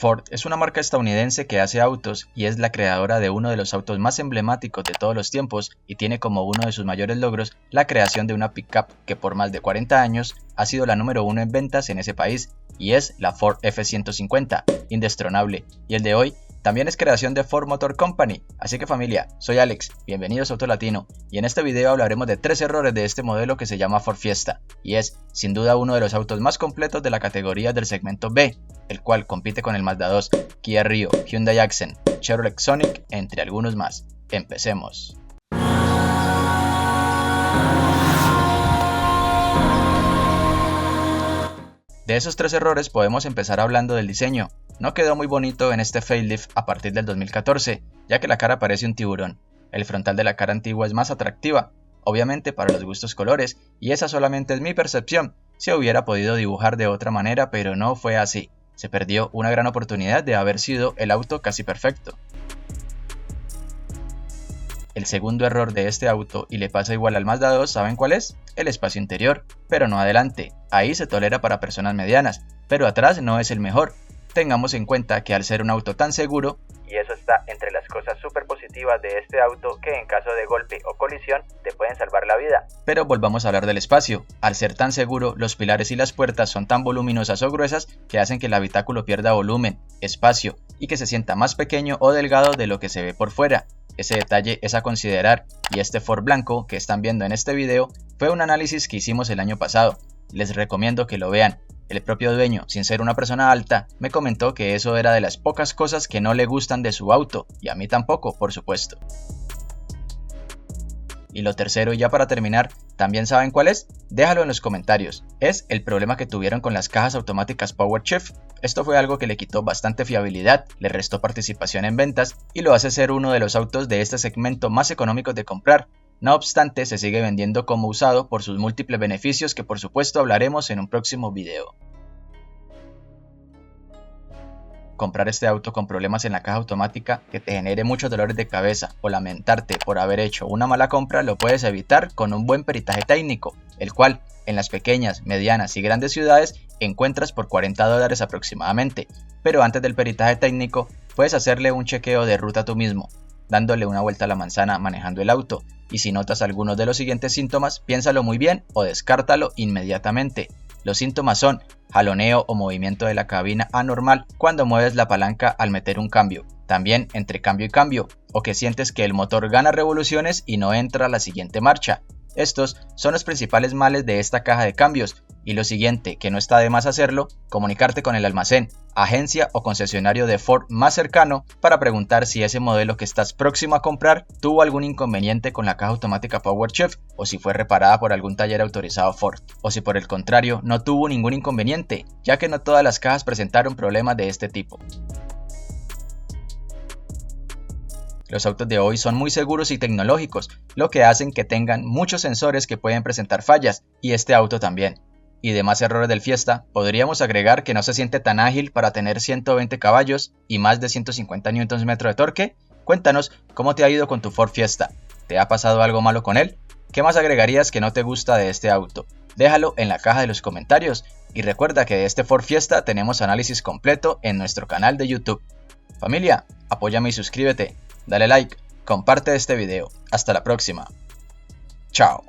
Ford es una marca estadounidense que hace autos y es la creadora de uno de los autos más emblemáticos de todos los tiempos y tiene como uno de sus mayores logros la creación de una pickup que por más de 40 años ha sido la número uno en ventas en ese país y es la Ford F-150, indestronable, y el de hoy también es creación de Ford Motor Company. Así que familia, soy Alex, bienvenidos a Auto Latino, y en este video hablaremos de 3 errores de este modelo que se llama Ford Fiesta, y es sin duda uno de los autos más completos de la categoría del segmento B, el cual compite con el Mazda 2, Kia Rio, Hyundai Accent, Chevrolet Sonic, entre algunos más. Empecemos. De esos 3 errores podemos empezar hablando del diseño. No quedó muy bonito en este facelift a partir del 2014, ya que la cara parece un tiburón. El frontal de la cara antigua es más atractiva, obviamente para los gustos colores, y esa solamente es mi percepción. Se hubiera podido dibujar de otra manera, pero no fue así. Se perdió una gran oportunidad de haber sido el auto casi perfecto. El segundo error de este auto, y le pasa igual al Mazda 2, ¿saben cuál es? El espacio interior, pero no adelante. Ahí se tolera para personas medianas, pero atrás no es el mejor. Tengamos en cuenta que al ser un auto tan seguro, y eso está entre las cosas súper positivas de este auto, que en caso de golpe o colisión te pueden salvar la vida. Pero volvamos a hablar del espacio. Al ser tan seguro, los pilares y las puertas son tan voluminosas o gruesas que hacen que el habitáculo pierda volumen, espacio, y que se sienta más pequeño o delgado de lo que se ve por fuera. Ese detalle es a considerar, y este Ford blanco que están viendo en este video fue un análisis que hicimos el año pasado. Les recomiendo que lo vean. El propio dueño, sin ser una persona alta, me comentó que eso era de las pocas cosas que no le gustan de su auto, y a mí tampoco, por supuesto. Y lo tercero, y ya para terminar, ¿también saben cuál es? Déjalo en los comentarios. Es el problema que tuvieron con las cajas automáticas PowerShift. Esto fue algo que le quitó bastante fiabilidad, le restó participación en ventas y lo hace ser uno de los autos de este segmento más económicos de comprar. No obstante, se sigue vendiendo como usado por sus múltiples beneficios que por supuesto hablaremos en un próximo video. Comprar este auto con problemas en la caja automática que te genere muchos dolores de cabeza o lamentarte por haber hecho una mala compra lo puedes evitar con un buen peritaje técnico, el cual en las pequeñas, medianas y grandes ciudades encuentras por $40 aproximadamente, pero antes del peritaje técnico puedes hacerle un chequeo de ruta tú mismo, dándole una vuelta a la manzana manejando el auto, y si notas algunos de los siguientes síntomas, piénsalo muy bien o descártalo inmediatamente. Los síntomas son jaloneo o movimiento de la cabina anormal cuando mueves la palanca al meter un cambio, también entre cambio y cambio, o que sientes que el motor gana revoluciones y no entra a la siguiente marcha. Estos son los principales males de esta caja de cambios, y lo siguiente, que no está de más hacerlo, comunicarte con el almacén, agencia o concesionario de Ford más cercano para preguntar si ese modelo que estás próximo a comprar tuvo algún inconveniente con la caja automática PowerShift o si fue reparada por algún taller autorizado Ford, o si por el contrario no tuvo ningún inconveniente, ya que no todas las cajas presentaron problemas de este tipo. Los autos de hoy son muy seguros y tecnológicos, lo que hacen que tengan muchos sensores que pueden presentar fallas, y este auto también. Y demás errores del Fiesta, podríamos agregar que no se siente tan ágil para tener 120 caballos y más de 150 Nm de torque. Cuéntanos cómo te ha ido con tu Ford Fiesta. ¿Te ha pasado algo malo con él? ¿Qué más agregarías que no te gusta de este auto? Déjalo en la caja de los comentarios y recuerda que de este Ford Fiesta tenemos análisis completo en nuestro canal de YouTube. Familia, apóyame y suscríbete, dale like, comparte este video. Hasta la próxima. Chao.